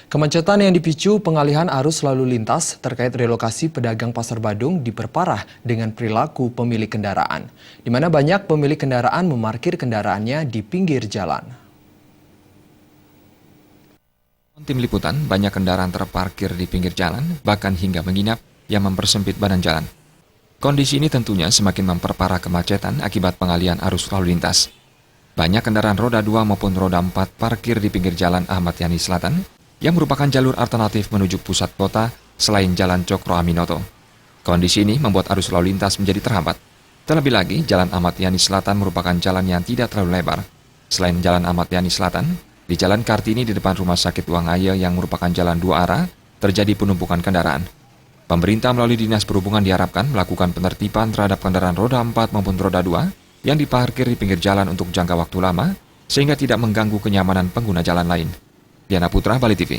Kemacetan yang dipicu pengalihan arus lalu lintas terkait relokasi pedagang Pasar Badung diperparah dengan perilaku pemilik kendaraan, di mana banyak pemilik kendaraan memarkir kendaraannya di pinggir jalan. Tim Liputan, banyak kendaraan terparkir di pinggir jalan, bahkan hingga menginap yang mempersempit badan jalan. Kondisi ini tentunya semakin memperparah kemacetan akibat pengalihan arus lalu lintas. Banyak kendaraan roda 2 maupun roda 4 parkir di pinggir jalan Ahmad Yani Selatan, yang merupakan jalur alternatif menuju pusat kota selain Jalan Cokro Aminoto. Kondisi ini membuat arus lalu lintas menjadi terhambat. Terlebih lagi, Jalan Ahmad Yani Selatan merupakan jalan yang tidak terlalu lebar. Selain Jalan Ahmad Yani Selatan, di Jalan Kartini di depan Rumah Sakit Wangaya yang merupakan jalan dua arah, terjadi penumpukan kendaraan. Pemerintah melalui Dinas Perhubungan diharapkan melakukan penertiban terhadap kendaraan roda 4 maupun roda 2 yang diparkir di pinggir jalan untuk jangka waktu lama, sehingga tidak mengganggu kenyamanan pengguna jalan lain. Diana Putra, Bali TV.